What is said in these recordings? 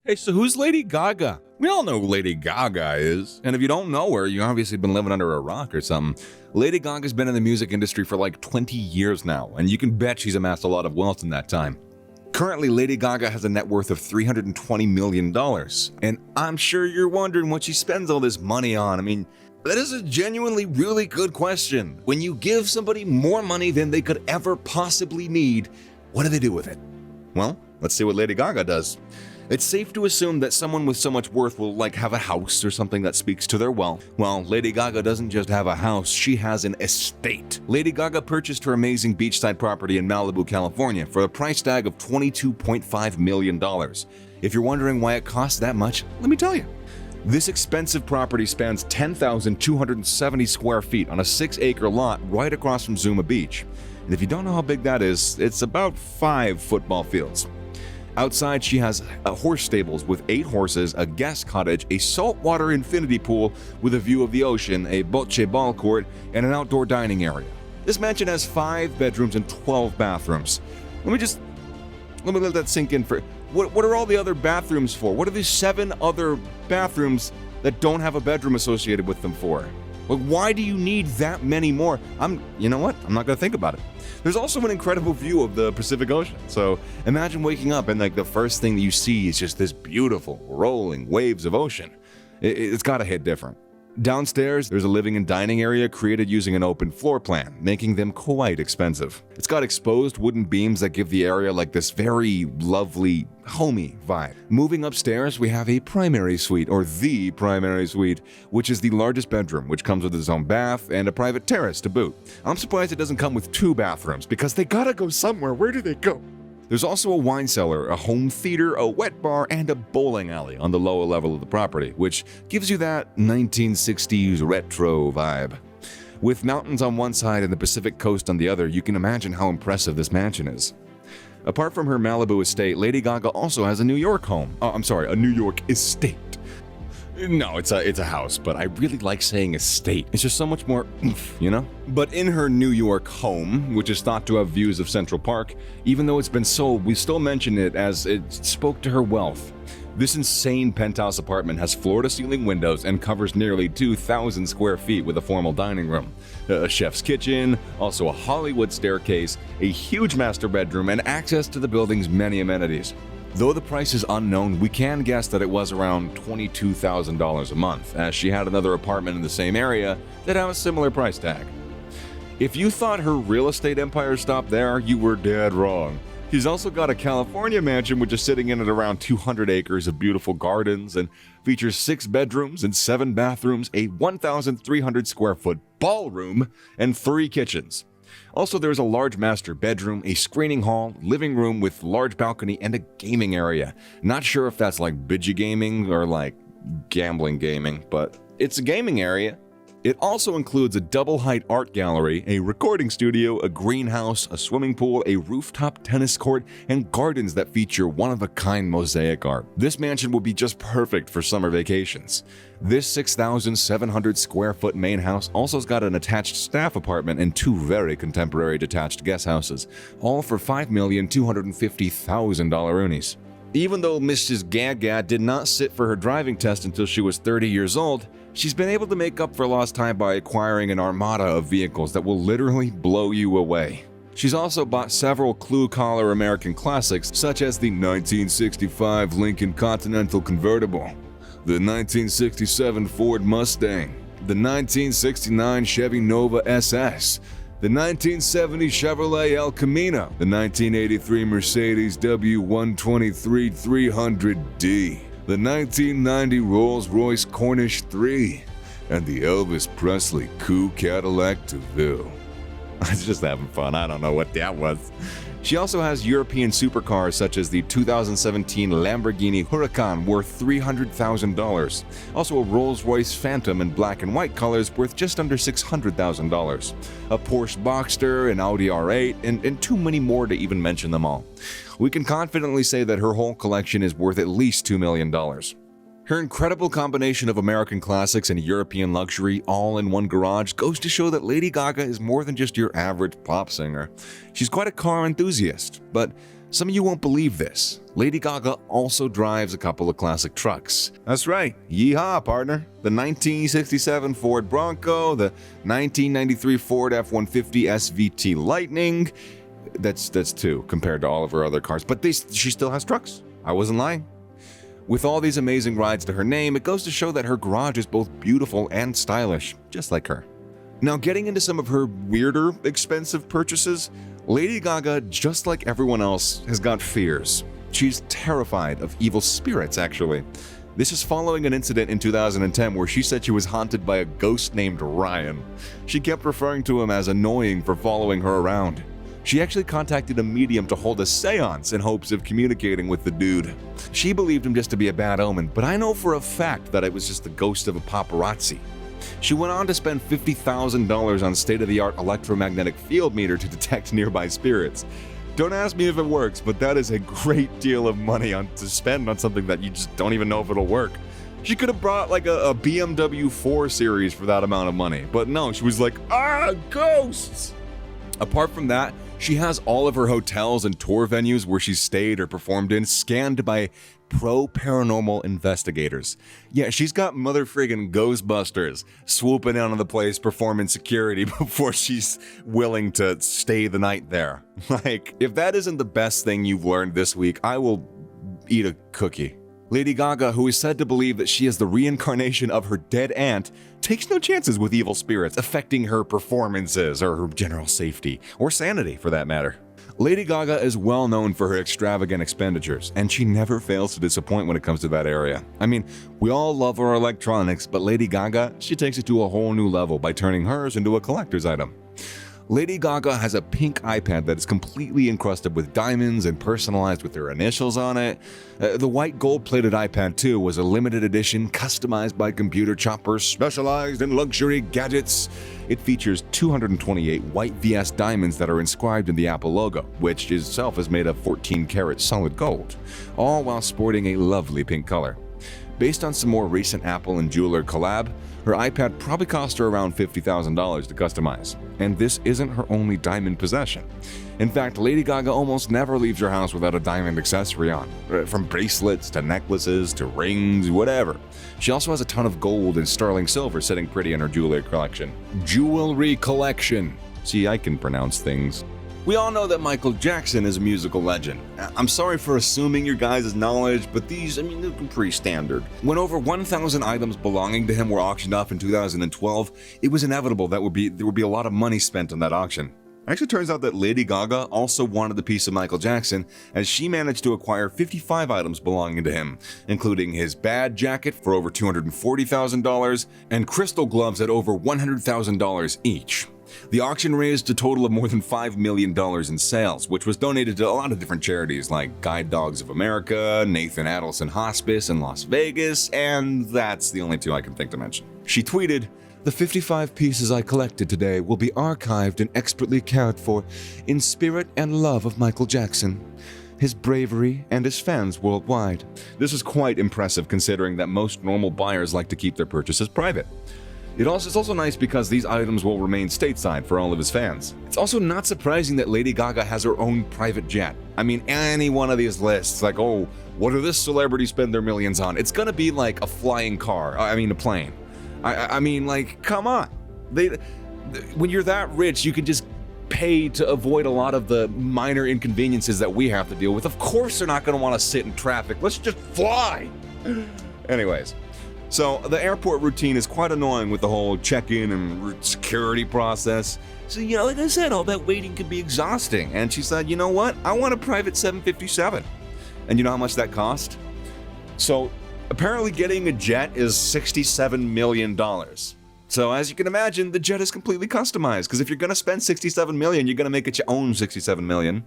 Hey, so who's Lady Gaga? We all know who Lady Gaga is. And if you don't know her, you obviously been living under a rock or something. Lady Gaga's been in the music industry for like 20 years now, and you can bet she's amassed a lot of wealth in that time. Currently, Lady Gaga has a net worth of $320 million, and I'm sure you're wondering what she spends all this money on. I mean, that is a genuinely really good question. When you give somebody more money than they could ever possibly need, what do they do with it? Well, let's see what Lady Gaga does. It's safe to assume that someone with so much worth will have a house or something that speaks to their wealth. Well, Lady Gaga doesn't just have a house, she has an estate. Lady Gaga purchased her amazing beachside property in Malibu, California for a price tag of $22.5 million. If you're wondering why it costs that much, let me tell you. This expensive property spans 10,270 square feet on a 6-acre lot right across from Zuma Beach. And if you don't know how big that is, it's about 5 football fields. Outside, she has horse stables with 8 horses, a guest cottage, a saltwater infinity pool with a view of the ocean, a bocce ball court, and an outdoor dining area. This mansion has 5 bedrooms and 12 bathrooms. Let me let that sink in for... What are all the other bathrooms for? What are the 7 other bathrooms that don't have a bedroom associated with them for? Like, why do you need that many more? You know what? I'm not going to think about it. There's also an incredible view of the Pacific Ocean. So imagine waking up and the first thing that you see is just this beautiful rolling waves of ocean. It's got to hit different. Downstairs, there's a living and dining area created using an open floor plan, making them quite expensive. It's got exposed wooden beams that give the area this very lovely, homey vibe. Moving upstairs, we have a primary suite, or the primary suite, which is the largest bedroom, which comes with its own bath and a private terrace to boot. I'm surprised it doesn't come with 2 bathrooms, because they gotta go somewhere. Where do they go? There's also a wine cellar, a home theater, a wet bar, and a bowling alley on the lower level of the property, which gives you that 1960s retro vibe. With mountains on one side and the Pacific coast on the other, you can imagine how impressive this mansion is. Apart from her Malibu estate, Lady Gaga also has a New York home. A New York estate. No, it's a house, but I really like saying estate. It's just so much more oomph, you know? But in her New York home, which is thought to have views of Central Park, even though it's been sold, we still mention it as it spoke to her wealth. This insane penthouse apartment has floor-to-ceiling windows and covers nearly 2,000 square feet with a formal dining room, a chef's kitchen, also a Hollywood staircase, a huge master bedroom, and access to the building's many amenities. Though the price is unknown, we can guess that it was around $22,000 a month, as she had another apartment in the same area that had a similar price tag. If you thought her real estate empire stopped there, you were dead wrong. She's also got a California mansion which is sitting in at around 200 acres of beautiful gardens and features 6 bedrooms and 7 bathrooms, a 1,300 square foot ballroom, and 3 kitchens. Also, there's a large master bedroom, a screening hall, living room with large balcony, and a gaming area. Not sure if that's bidgy gaming or gambling gaming, but it's a gaming area. It also includes a double-height art gallery, a recording studio, a greenhouse, a swimming pool, a rooftop tennis court, and gardens that feature one-of-a-kind mosaic art. This mansion will be just perfect for summer vacations. This 6,700 square foot main house also's got an attached staff apartment and 2 very contemporary detached guest houses, all for $5,250,000 unis. Even though Mrs. Gaga did not sit for her driving test until she was 30 years old, she's been able to make up for lost time by acquiring an armada of vehicles that will literally blow you away. She's also bought several clue-collar American classics, such as the 1965 Lincoln Continental convertible, the 1967 Ford Mustang, the 1969 Chevy Nova SS, the 1970 Chevrolet El Camino, the 1983 Mercedes W123 300D, the 1990 Rolls-Royce Corniche 3, and the Elvis Presley Coupe Cadillac DeVille. I was just having fun, I don't know what that was. She also has European supercars such as the 2017 Lamborghini Huracan worth $300,000. Also a Rolls-Royce Phantom in black and white colors worth just under $600,000. A Porsche Boxster, an Audi R8, and too many more to even mention them all. We can confidently say that her whole collection is worth at least $2 million. Her incredible combination of American classics and European luxury all in one garage goes to show that Lady Gaga is more than just your average pop singer. She's quite a car enthusiast, but Some of you won't believe this. Lady Gaga also drives a couple of classic trucks. That's right, yeehaw, partner. The 1967 Ford Bronco, the 1993 Ford F-150 SVT Lightning. That's two compared to all of her other cars, but she still has trucks. I wasn't lying. With all these amazing rides to her name, it goes to show that her garage is both beautiful and stylish, just like her. Now, getting into some of her weirder, expensive purchases, Lady Gaga, just like everyone else, has got fears. She's terrified of evil spirits, actually. This is following an incident in 2010 where she said she was haunted by a ghost named Ryan. She kept referring to him as annoying for following her around. She actually contacted a medium to hold a seance in hopes of communicating with the dude. She believed him just to be a bad omen, but I know for a fact that it was just the ghost of a paparazzi. She went on to spend $50,000 on state-of-the-art electromagnetic field meter to detect nearby spirits. Don't ask me if it works, but that is a great deal of money to spend on something that you just don't even know if it'll work. She could have brought like a BMW 4 Series for that amount of money, but no, she was like, ghosts! Apart from that, she has all of her hotels and tour venues where she's stayed or performed in scanned by pro-paranormal investigators. Yeah, she's got mother friggin' Ghostbusters swooping in on the place performing security before she's willing to stay the night there. Like, if that isn't the best thing you've learned this week, I will eat a cookie. Lady Gaga, who is said to believe that she is the reincarnation of her dead aunt, takes no chances with evil spirits affecting her performances or her general safety, or sanity for that matter. Lady Gaga is well known for her extravagant expenditures, and she never fails to disappoint when it comes to that area. I mean, we all love our electronics, but Lady Gaga, she takes it to a whole new level by turning hers into a collector's item. Lady Gaga has a pink iPad that is completely encrusted with diamonds and personalized with her initials on it. The white gold-plated iPad 2 was a limited edition customized by computer choppers specialized in luxury gadgets. It features 228 white VS diamonds that are inscribed in the Apple logo, which itself is made of 14-karat solid gold, all while sporting a lovely pink color. Based on some more recent Apple and jeweler collab, her iPad probably cost her around $50,000 to customize. And this isn't her only diamond possession. In fact, Lady Gaga almost never leaves her house without a diamond accessory on, from bracelets to necklaces to rings, whatever. She also has a ton of gold and sterling silver sitting pretty in her jewelry collection. Jewelry collection. See, I can pronounce things. We all know that Michael Jackson is a musical legend. I'm sorry for assuming your guys' knowledge, but these, they're pretty standard. When over 1,000 items belonging to him were auctioned off in 2012, it was inevitable that there would be a lot of money spent on that auction. It actually turns out that Lady Gaga also wanted the piece of Michael Jackson, as she managed to acquire 55 items belonging to him, including his bad jacket for over $240,000 and crystal gloves at over $100,000 each. The auction raised a total of more than $5 million in sales, which was donated to a lot of different charities like Guide Dogs of America, Nathan Adelson Hospice in Las Vegas, and that's the only two I can think to mention. She tweeted, "The 55 pieces I collected today will be archived and expertly cared for in spirit and love of Michael Jackson, his bravery, and his fans worldwide." This is quite impressive considering that most normal buyers like to keep their purchases private. It's also nice because these items will remain stateside for all of his fans. It's also not surprising that Lady Gaga has her own private jet. Any one of these lists, like, oh, what do this celebrity spend their millions on? It's gonna be like a flying car, a plane. Come on. When you're that rich, you can just pay to avoid a lot of the minor inconveniences that we have to deal with. Of course they're not gonna wanna sit in traffic. Let's just fly. Anyways. So, the airport routine is quite annoying with the whole check-in and security process. So, like I said, all that waiting can be exhausting. And she said, you know what? I want a private 757. And you know how much that cost? So, apparently getting a jet is $67 million. So, as you can imagine, the jet is completely customized. Because if you're going to spend $67 million, you're going to make it your own $67 million.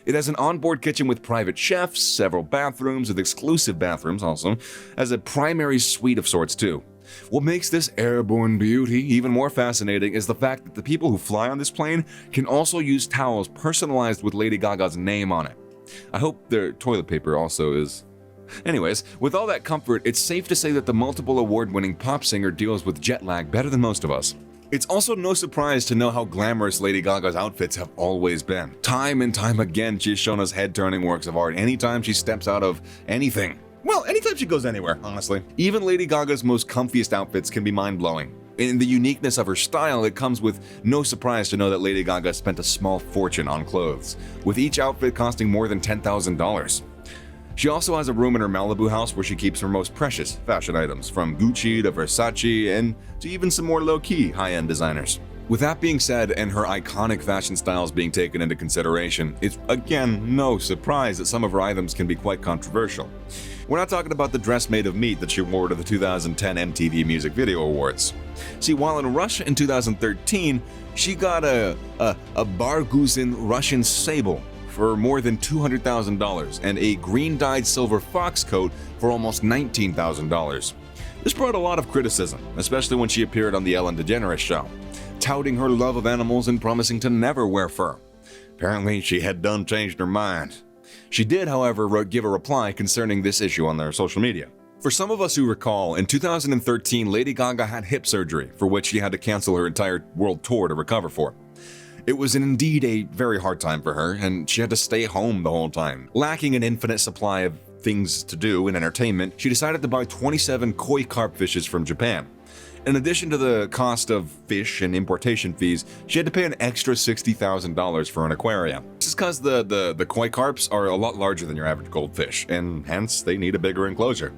It has an onboard kitchen with private chefs, several bathrooms with exclusive bathrooms also, as a primary suite of sorts too. What makes this airborne beauty even more fascinating is the fact that the people who fly on this plane can also use towels personalized with Lady Gaga's name on it. I hope their toilet paper also is. Anyways, with all that comfort, it's safe to say that the multiple award-winning pop singer deals with jet lag better than most of us. It's also no surprise to know how glamorous Lady Gaga's outfits have always been. Time and time again, she's shown us head-turning works of art anytime she steps out of anything. Well, anytime she goes anywhere, honestly. Even Lady Gaga's most comfiest outfits can be mind-blowing. In the uniqueness of her style, it comes with no surprise to know that Lady Gaga spent a small fortune on clothes, with each outfit costing more than $10,000. She also has a room in her Malibu house where she keeps her most precious fashion items, from Gucci to Versace and to even some more low-key high-end designers. With that being said, and her iconic fashion styles being taken into consideration, it's again no surprise that some of her items can be quite controversial. We're not talking about the dress made of meat that she wore to the 2010 MTV Music Video Awards. See, while in Russia in 2013, she got a Barguzin Russian sable for more than $200,000 and a green-dyed silver fox coat for almost $19,000. This brought a lot of criticism, especially when she appeared on the Ellen DeGeneres show, touting her love of animals and promising to never wear fur. Apparently, she had done changed her mind. She did, however, give a reply concerning this issue on their social media. For some of us who recall, in 2013, Lady Gaga had hip surgery, for which she had to cancel her entire world tour to recover for. It was indeed a very hard time for her, and she had to stay home the whole time. Lacking an infinite supply of things to do in entertainment, she decided to buy 27 koi carp fishes from Japan. In addition to the cost of fish and importation fees, she had to pay an extra $60,000 for an aquarium. This is because the koi carps are a lot larger than your average goldfish, and hence they need a bigger enclosure.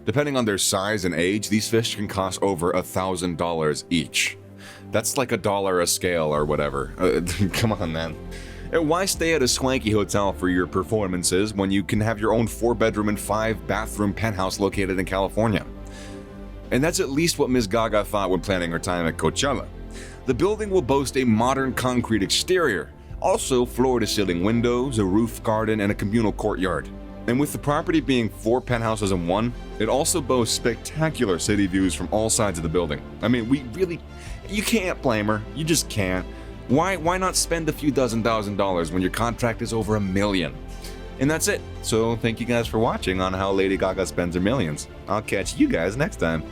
Depending on their size and age, these fish can cost over $1,000 each. That's like $1 a scale or whatever. Come on, man. And why stay at a swanky hotel for your performances when you can have your own 4-bedroom and 5-bathroom penthouse located in California? And that's at least what Ms. Gaga thought when planning her time at Coachella. The building will boast a modern concrete exterior, also floor-to-ceiling windows, a roof garden, and a communal courtyard. And with the property being 4 penthouses in one, it also boasts spectacular city views from all sides of the building. I mean, you can't blame her. You just can't. Why not spend a few $1,000s when your contract is over $1 million? And that's it. So thank you guys for watching on how Lady Gaga spends her millions. I'll catch you guys next time.